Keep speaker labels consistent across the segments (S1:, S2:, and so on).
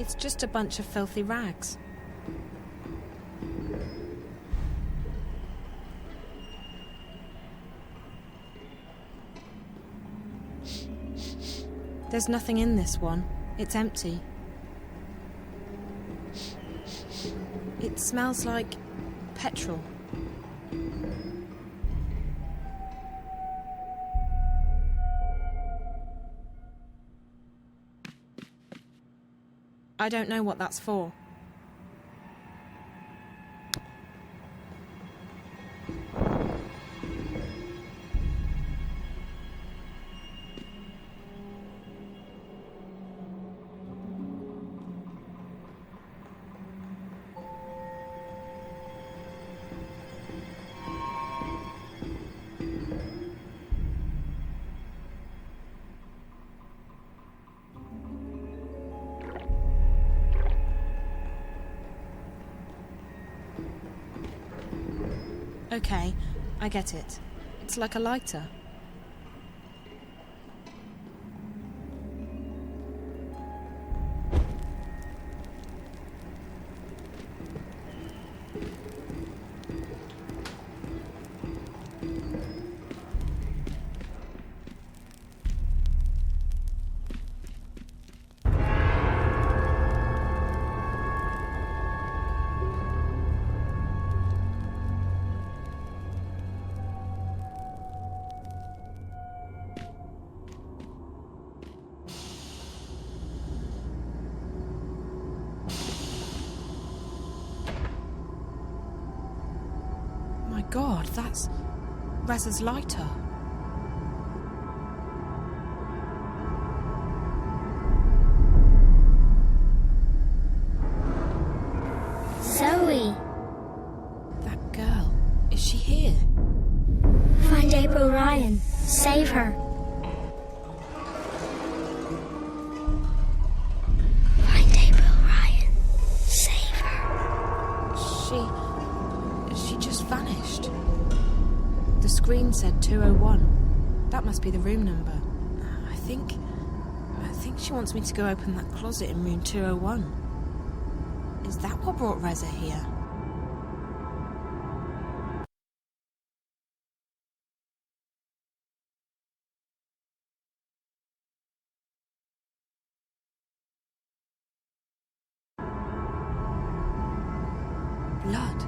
S1: It's just a bunch of filthy rags. There's nothing in this one. It's empty. It smells like petrol. I don't know what that's for. Okay, I get it. It's like a lighter. My God, that's Reza's lighter.
S2: Zoe!
S1: That girl, is she here?
S2: Find April Ryan. Save her. Find April Ryan. Save her.
S1: She just vanished. The screen said 201. That must be the room number. I think she wants me to go open that closet in room 201. Is that what brought Reza here? Blood.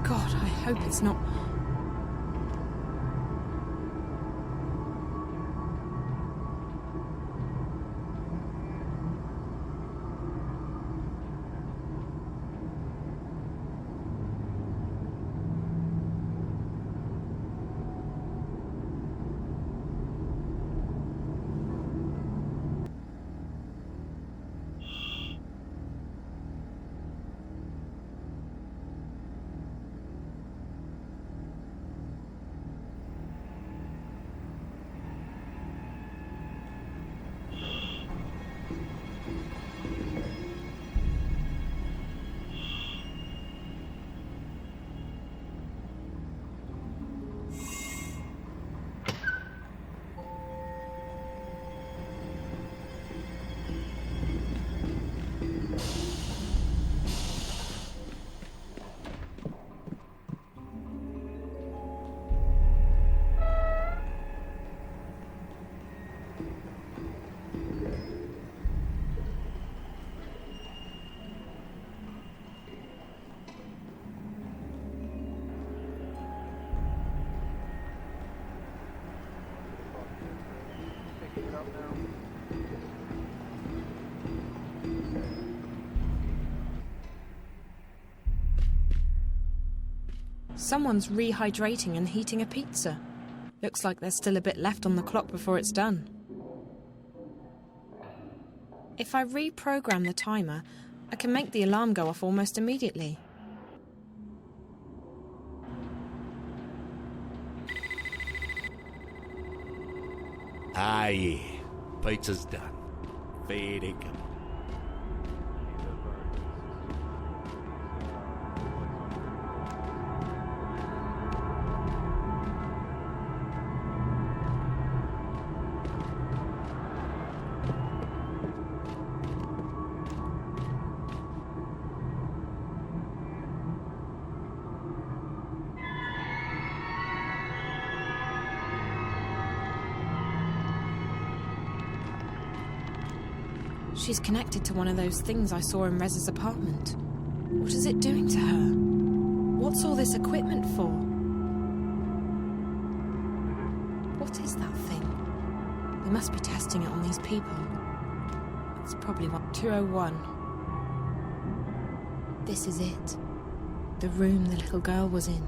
S1: God, I hope it's not... Someone's rehydrating and heating a pizza. Looks like there's still a bit left on the clock before it's done. If I reprogram the timer, I can make the alarm go off almost immediately.
S3: Yeah. Pizza's done. Fair dinkum.
S1: She's connected to one of those things I saw in Rez's apartment. What is it doing to her? What's all this equipment for? What is that thing? They must be testing it on these people. It's probably what, 201. This is it. The room the little girl was in.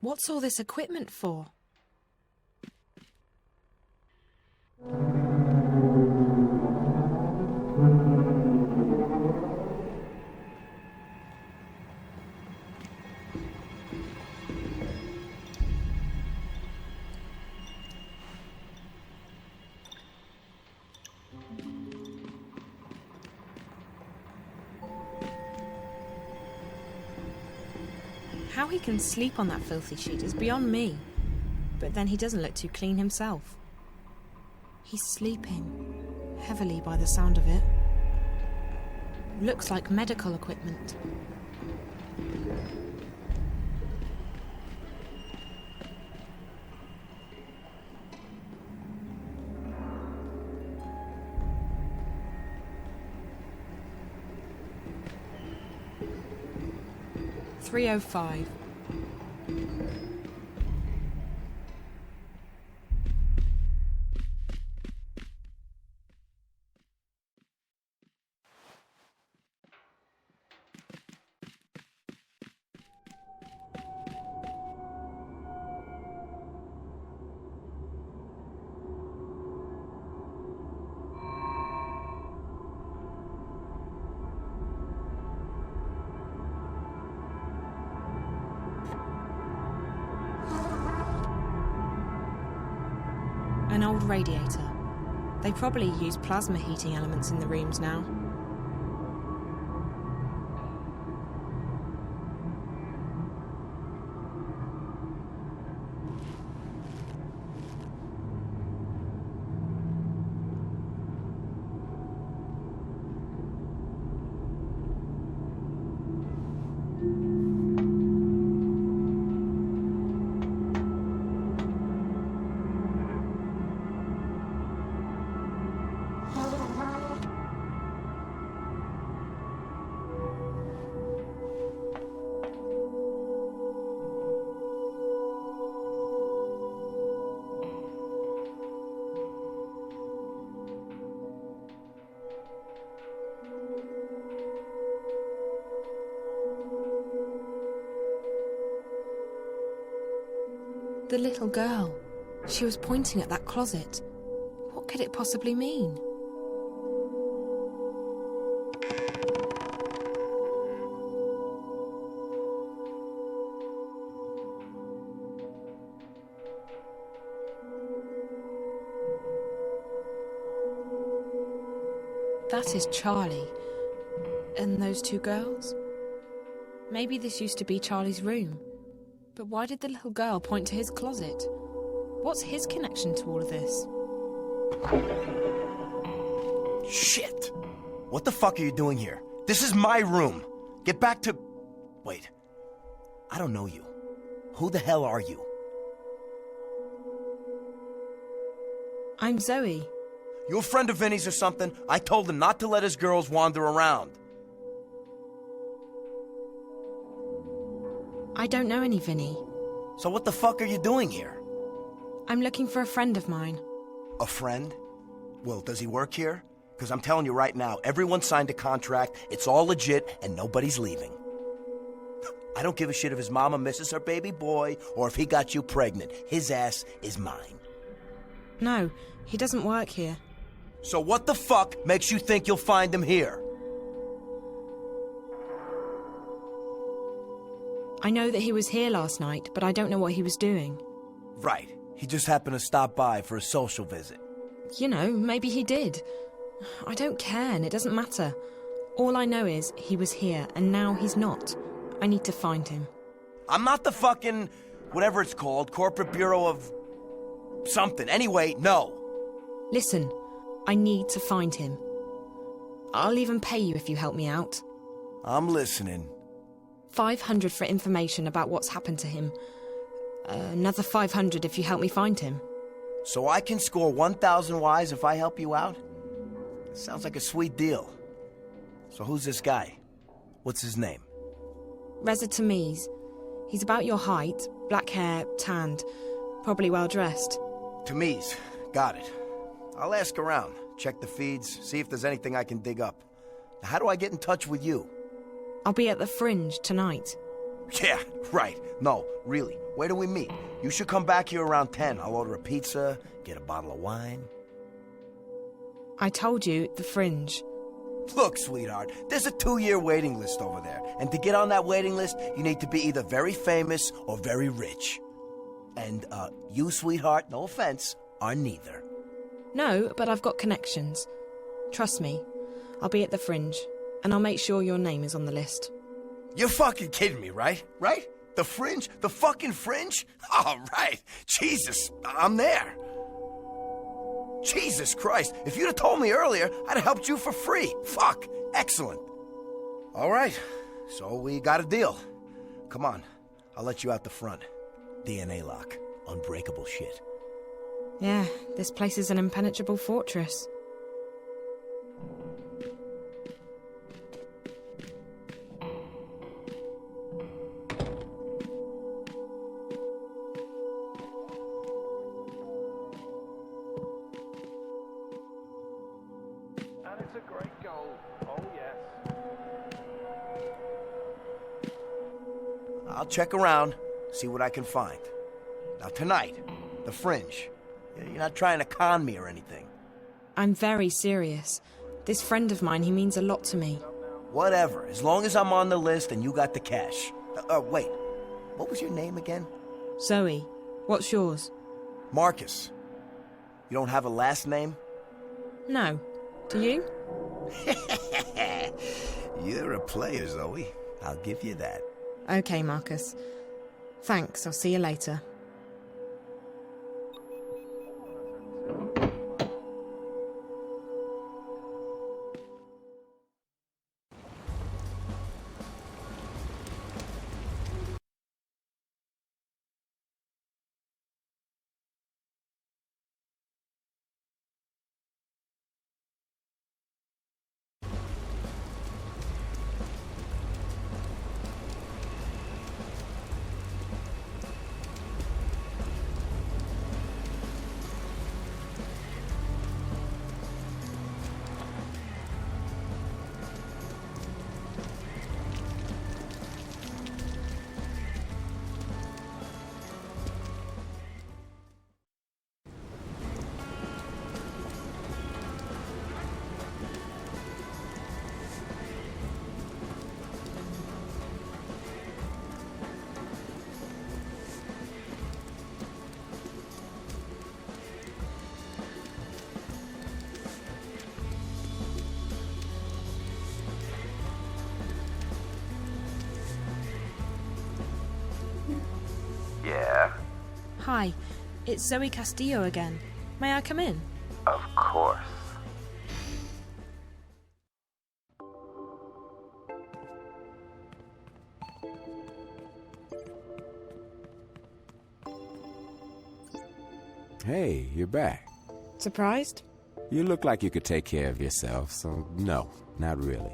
S1: What's all this equipment for? How he can sleep on that filthy sheet is beyond me. But then he doesn't look too clean himself. He's sleeping, heavily by the sound of it. Looks like medical equipment. .305. An old radiator. They probably use plasma heating elements in the rooms now. The little girl. She was pointing at that closet. What could it possibly mean? That is Charlie. And those two girls? Maybe this used to be Charlie's room. But why did the little girl point to his closet? What's his connection to all of this?
S4: Shit! What the fuck are you doing here? This is my room! Get back to... Wait. I don't know you. Who the hell are you?
S1: I'm Zoe.
S4: You a friend of Vinny's or something? I told him not to let his girls wander around.
S1: I don't know any Vinny.
S4: So what the fuck are you doing here?
S1: I'm looking for a friend of mine.
S4: A friend? Well, does he work here? Because I'm telling you right now, everyone signed a contract, it's all legit, and nobody's leaving. I don't give a shit if his mama misses her baby boy or if he got you pregnant. His ass is mine.
S1: No, he doesn't work here.
S4: So what the fuck makes you think you'll find him here?
S1: I know that he was here last night, but I don't know what he was doing.
S4: Right. He just happened to stop by for a social visit.
S1: You know, maybe he did. I don't care, and it doesn't matter. All I know is he was here, and now he's not. I need to find him.
S4: I'm not the fucking, whatever it's called, Corporate Bureau of something. Anyway, no.
S1: Listen, I need to find him. I'll even pay you if you help me out.
S4: I'm listening.
S1: 500 for information about what's happened to him. Another 500 if you help me find him.
S4: So I can score 1,000 Ys if I help you out? Sounds like a sweet deal. So who's this guy? What's his name?
S1: Reza Tamiz. He's about your height, black hair, tanned, probably well dressed.
S4: Tamiz. Got it. I'll ask around, check the feeds, see if there's anything I can dig up. Now, how do I get in touch with you?
S1: I'll be at the Fringe tonight.
S4: Yeah, right. No, really. Where do we meet? You should come back here around 10. I'll order a pizza, get a bottle of wine.
S1: I told you, the Fringe.
S4: Look, sweetheart, there's a 2-year waiting list over there. And to get on that waiting list, you need to be either very famous or very rich. And, you, sweetheart, no offense, are neither.
S1: No, but I've got connections. Trust me. I'll be at the Fringe, and I'll make sure your name is on the list.
S4: You're fucking kidding me, right? Right? The Fringe? The fucking Fringe? All right. Jesus, I'm there. Jesus Christ, if you'd have told me earlier, I'd have helped you for free. Fuck, excellent. All right, so we got a deal. Come on, I'll let you out the front. DNA lock, unbreakable shit.
S1: Yeah, this place is an impenetrable fortress.
S3: And it's a great goal. Oh, yes.
S4: I'll check around, see what I can find. Now tonight, the Fringe. You're not trying to con me or anything.
S1: I'm very serious. This friend of mine, he means a lot to me.
S4: Whatever, as long as I'm on the list and you got the cash. Wait, what was your name again?
S1: Zoe, what's yours?
S4: Marcus. You don't have a last name?
S1: No. Do you?
S4: You're a player, Zoe. I'll give you that.
S1: Okay, Marcus. Thanks, I'll see you later.
S5: Yeah,
S1: Hi, it's Zoe Castillo again. May I come in?
S5: of course.
S6: Hey, you're back.
S1: Surprised?
S6: You look like you could take care of yourself, so no, not really.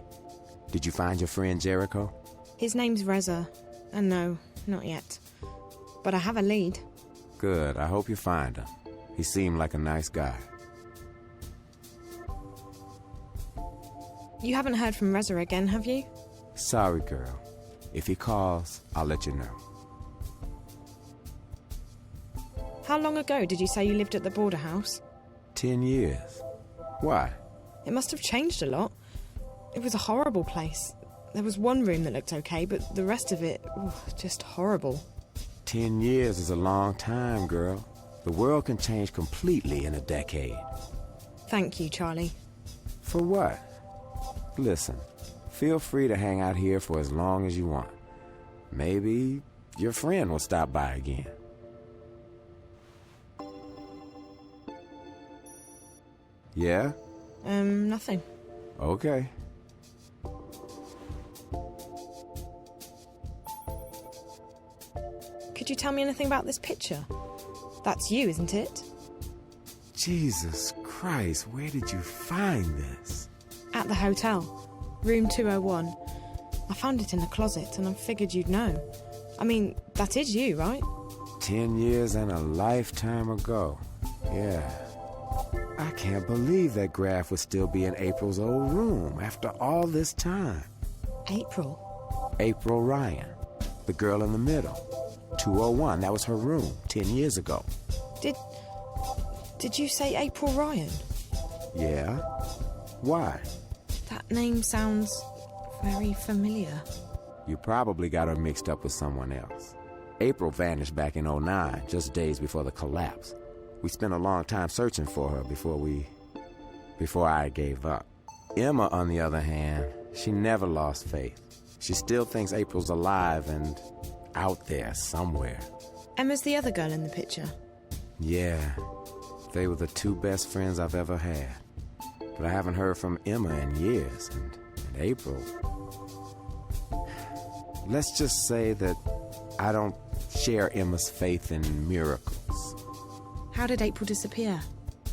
S6: Did you find your friend Jericho?
S1: His name's Reza, and no, not yet. But I have a lead.
S6: Good, I hope you find him. He seemed like a nice guy.
S1: You haven't heard from Reza again, have you?
S6: Sorry, girl. If he calls, I'll let you know.
S1: How long ago did you say you lived at the border house?
S6: 10 years. Why?
S1: It must have changed a lot. It was a horrible place. There was one room that looked okay, but the rest of it, just horrible.
S6: 10 years is a long time, girl. The world can change completely in a decade.
S1: Thank you, Charlie.
S6: For what? Listen, feel free to hang out here for as long as you want. Maybe your friend will stop by again. Yeah?
S1: Nothing.
S6: Okay.
S1: Could you tell me anything about this picture? That's you, isn't it?
S6: Jesus Christ, where did you find this?
S1: At the hotel. Room 201. I found it in the closet and I figured you'd know. I mean, that is you, right?
S6: 10 years and a lifetime ago. Yeah. I can't believe that graph would still be in April's old room after all this time.
S1: April?
S6: April Ryan, the girl in the middle. 201, that was her room 10 years ago.
S1: Did you say April Ryan?
S6: Yeah? Why?
S1: That name sounds very familiar.
S6: You probably got her mixed up with someone else. April vanished back in '09, just days before the collapse. We spent a long time searching for her before I gave up. Emma, on the other hand, she never lost faith. She still thinks April's alive and out there somewhere.
S1: Emma's the other girl in the picture.
S6: Yeah, they were the two best friends I've ever had. But I haven't heard from Emma in years, and April. Let's just say that I don't share Emma's faith in miracles.
S1: How did April disappear?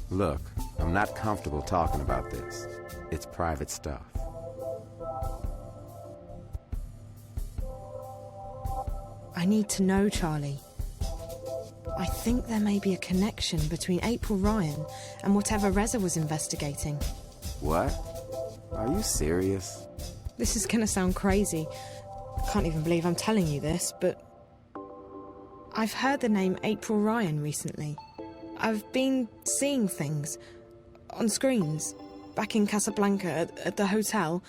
S6: Look, I'm not comfortable talking about this. It's private stuff.
S1: I need to know, Charlie. I think there may be a connection between April Ryan and whatever Reza was investigating.
S6: What? Are you serious?
S1: This is gonna sound crazy. I can't even believe I'm telling you this, but I've heard the name April Ryan recently. I've been seeing things on screens back in Casablanca at the hotel.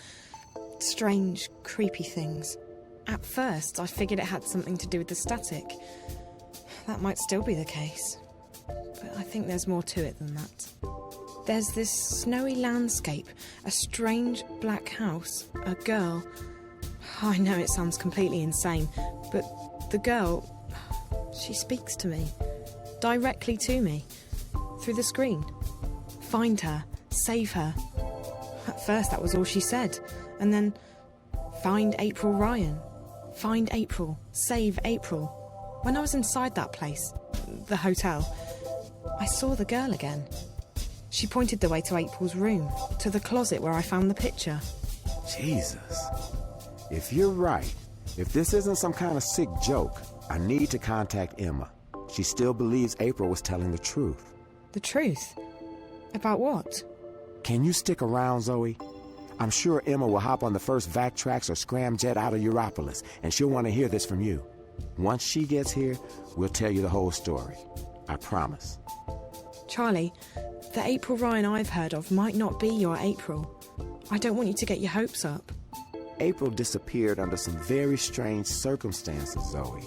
S1: Strange, creepy things. At first, I figured it had something to do with the static. That might still be the case. But I think there's more to it than that. There's this snowy landscape, a strange black house, a girl. I know it sounds completely insane, but the girl, she speaks to me. Directly to me. Through the screen. Find her. Save her. At first that was all she said. And then, find April Ryan. Find April. Save April. When I was inside that place, the hotel, I saw the girl again. She pointed the way to April's room, to the closet where I found the picture.
S6: Jesus. If you're right, if this isn't some kind of sick joke, I need to contact Emma. She still believes April was telling the truth.
S1: The truth? About what?
S6: Can you stick around, Zoe? I'm sure Emma will hop on the first Vactrax or scramjet out of Europolis, and she'll want to hear this from you. Once she gets here, we'll tell you the whole story. I promise.
S1: Charlie, the April Ryan I've heard of might not be your April. I don't want you to get your hopes up.
S6: April disappeared under some very strange circumstances, Zoe.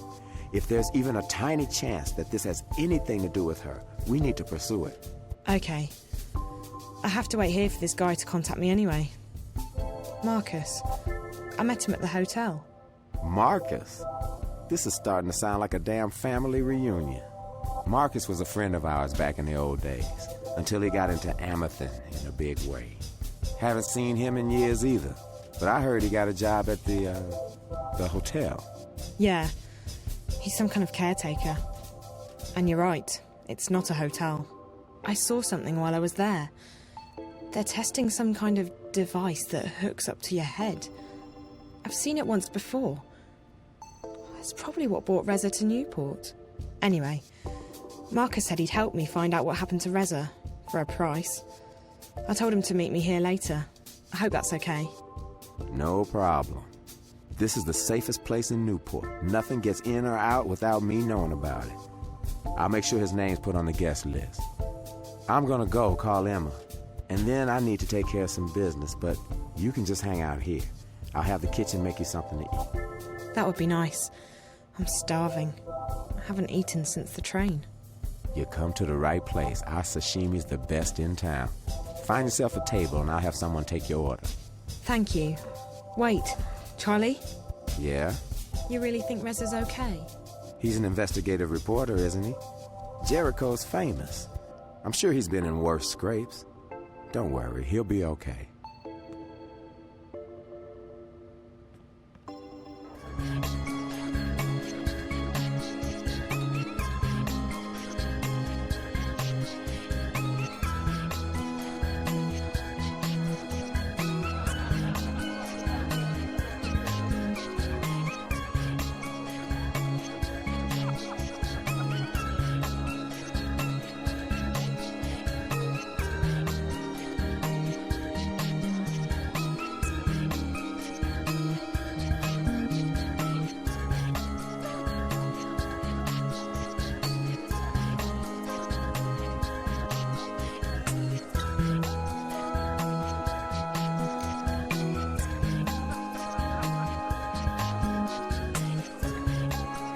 S6: If there's even a tiny chance that this has anything to do with her, we need to pursue it.
S1: Okay. I have to wait here for this guy to contact me anyway. Marcus. I met him at the hotel.
S6: Marcus? This is starting to sound like a damn family reunion. Marcus was a friend of ours back in the old days, until he got into Amethyst in a big way. Haven't seen him in years either, but I heard he got a job at the hotel.
S1: Yeah. He's some kind of caretaker. And you're right, it's not a hotel. I saw something while I was there. They're testing some kind of device that hooks up to your head. I've seen it once before. It's probably what brought Reza to Newport. Anyway, Marcus said he'd help me find out what happened to Reza, for a price. I told him to meet me here later. I hope that's okay.
S6: No problem. This is the safest place in Newport. Nothing gets in or out without me knowing about it. I'll make sure his name's put on the guest list. I'm gonna go call Emma, and then I need to take care of some business, but you can just hang out here. I'll have the kitchen make you something to eat.
S1: That would be nice. I'm starving. I haven't eaten since the train.
S6: You come to the right place. Our sashimi's the best in town. Find yourself a table and I'll have someone take your order.
S1: Thank you. Wait, Charlie?
S6: Yeah?
S1: You really think Reza's okay?
S6: He's an investigative reporter, isn't he? Jericho's famous. I'm sure he's been in worse scrapes. Don't worry, he'll be okay.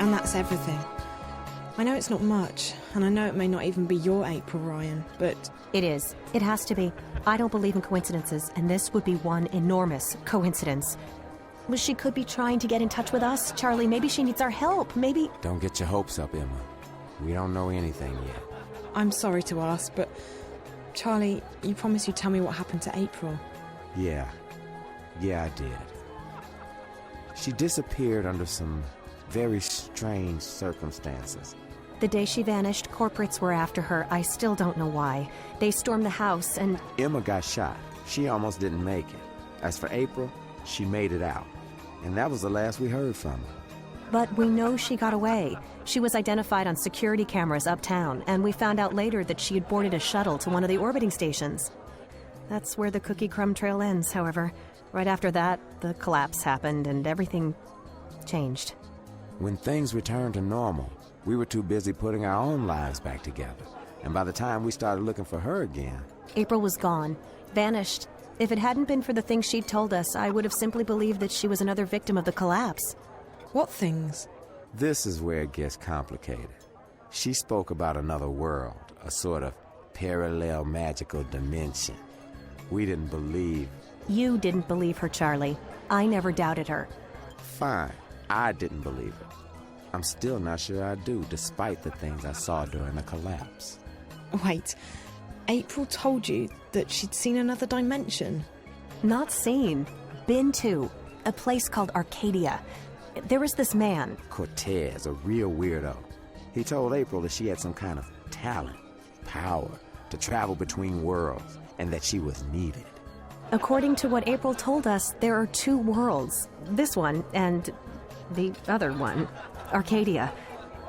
S1: And that's everything. I know it's not much, and I know it may not even be your April, Ryan, but...
S7: It is. It has to be. I don't believe in coincidences, and this would be one enormous coincidence. Well, she could be trying to get in touch with us. Charlie, maybe she needs our help. Maybe...
S6: Don't get your hopes up, Emma. We don't know anything yet.
S1: I'm sorry to ask, but... Charlie, you promised you'd tell me what happened to April.
S6: Yeah, I did. She disappeared under some very strange circumstances.
S7: The day she vanished, corporates were after her. I still don't know why. They stormed the house and...
S6: Emma got shot. She almost didn't make it. As for April, she made it out. And that was the last we heard from her.
S7: But we know she got away. She was identified on security cameras uptown, and we found out later that she had boarded a shuttle to one of the orbiting stations. That's where the cookie crumb trail ends, however. Right after that, the collapse happened and everything changed.
S6: When things returned to normal, we were too busy putting our own lives back together. And by the time we started looking for her again...
S7: April was gone. Vanished. If it hadn't been for the things she'd told us, I would have simply believed that she was another victim of the collapse.
S1: What things?
S6: This is where it gets complicated. She spoke about another world, a sort of parallel magical dimension. We didn't believe...
S7: You didn't believe her, Charlie. I never doubted her.
S6: Fine. I didn't believe it. I'm still not sure I do, despite the things I saw during the collapse.
S1: Wait, April told you that she'd seen another dimension?
S7: Not seen. Been to. A place called Arcadia. There was this man.
S6: Cortez, a real weirdo. He told April that she had some kind of talent, power, to travel between worlds, and that she was needed.
S7: According to what April told us, there are two worlds. This one and the other one. Arcadia.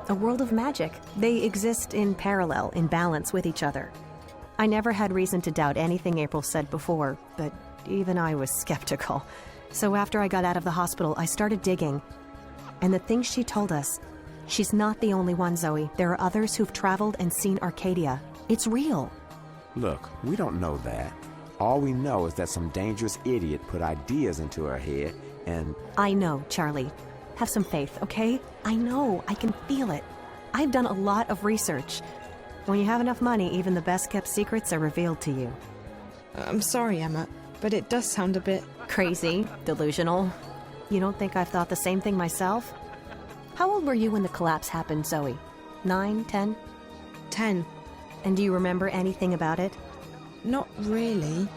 S7: A world of magic. They exist in parallel, in balance with each other. I never had reason to doubt anything April said before, but even I was skeptical. So after I got out of the hospital, I started digging. And the things she told us, she's not the only one, Zoe. There are others who've traveled and seen Arcadia. It's real.
S6: Look, we don't know that. All we know is that some dangerous idiot put ideas into her head and...
S7: I know, Charlie. Have some faith, okay? I know. I can feel it. I've done a lot of research. When you have enough money, even the best-kept secrets are revealed to you.
S1: I'm sorry, Emma, but it does sound a bit...
S7: Crazy, delusional. You don't think I've thought the same thing myself? How old were you when the collapse happened, Zoe? 9, 10?
S1: 10.
S7: And do you remember anything about it?
S1: Not really.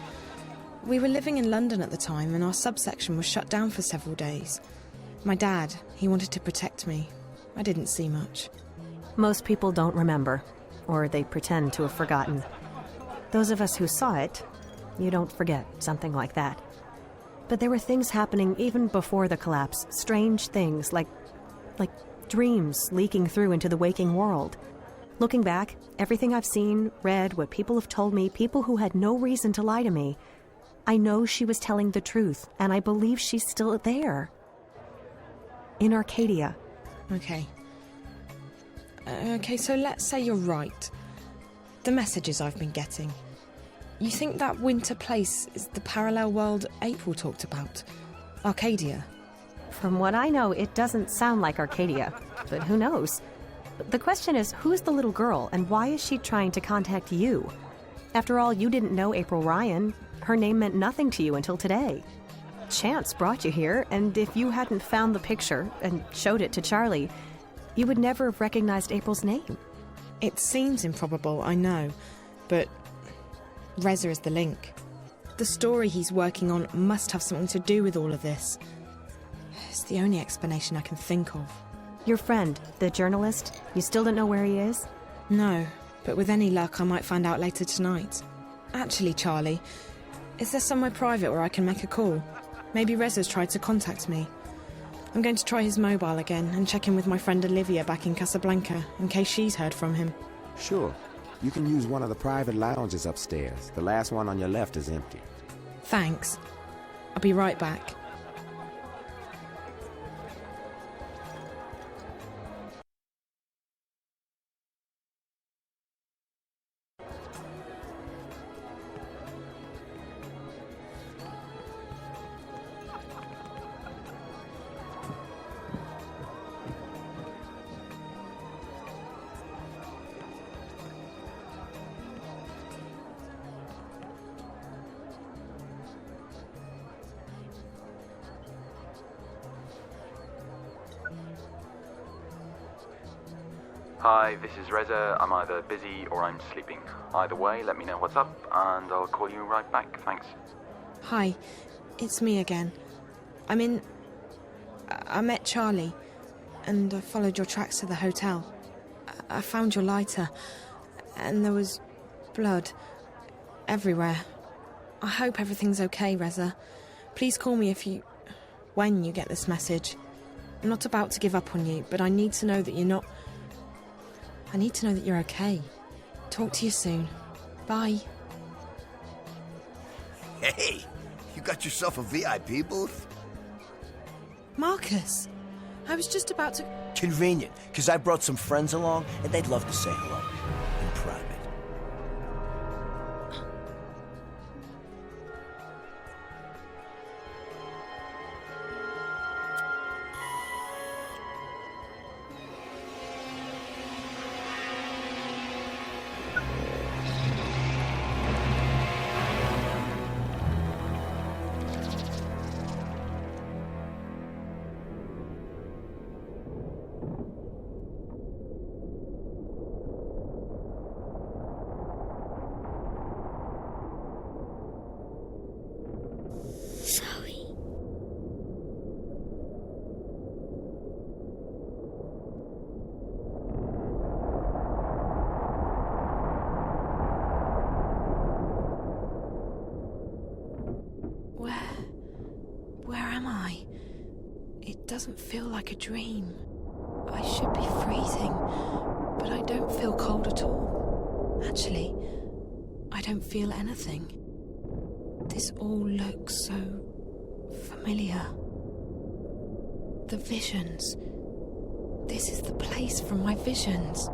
S1: We were living in London at the time, and our subsection was shut down for several days. My dad, he wanted to protect me. I didn't see much.
S7: Most people don't remember, or they pretend to have forgotten. Those of us who saw it, You don't forget something like that. But there were things happening even before the collapse. Strange things, like dreams leaking through into the waking world. Looking back, everything I've seen, read, what people have told me, people who had no reason to lie to me, I know she was telling the truth, and I believe she's still there. In Arcadia.
S1: Okay. Okay, so let's say you're right. The messages I've been getting. You think that winter place is the parallel world April talked about? Arcadia?
S7: From what I know, it doesn't sound like Arcadia, but who knows? The question is, who's the little girl, and why is she trying to contact you? After all, you didn't know April Ryan. Her name meant nothing to you until today. Chance brought you here, and if you hadn't found the picture and showed it to Charlie, you would never have recognized April's name.
S1: It seems improbable, I know, but Reza is the link. The story he's working on must have something to do with all of this. It's the only explanation I can think of.
S7: Your friend, the journalist, you still don't know where he is?
S1: No, but with any luck I might find out later tonight. Actually, Charlie, is there somewhere private where I can make a call? Maybe Reza's tried to contact me. I'm going to try his mobile again and check in with my friend Olivia back in Casablanca, in case she's heard from him.
S6: Sure. You can use one of the private lounges upstairs. The last one on your left is empty.
S1: Thanks. I'll be right back.
S8: Hi, this is Reza. I'm either busy or I'm sleeping. Either way, let me know what's up, and I'll call you right back. Thanks.
S1: Hi, it's me again. I met Charlie, and I followed your tracks to the hotel. I found your lighter, and there was blood everywhere. I hope everything's okay, Reza. Please call me when you get this message. I'm not about to give up on you, but I need to know that you're not... I need to know that you're okay. Talk to you soon. Bye.
S4: Hey, you got yourself a VIP booth?
S1: Marcus, I was just about to...
S4: Convenient, because I brought some friends along, and they'd love to say hello. In private.
S2: Zoe.
S1: Where am I? It doesn't feel like a dream. I should be freezing, but I don't feel cold at all. Actually, I don't feel anything. This all looks so familiar. The visions. This is the place from my visions.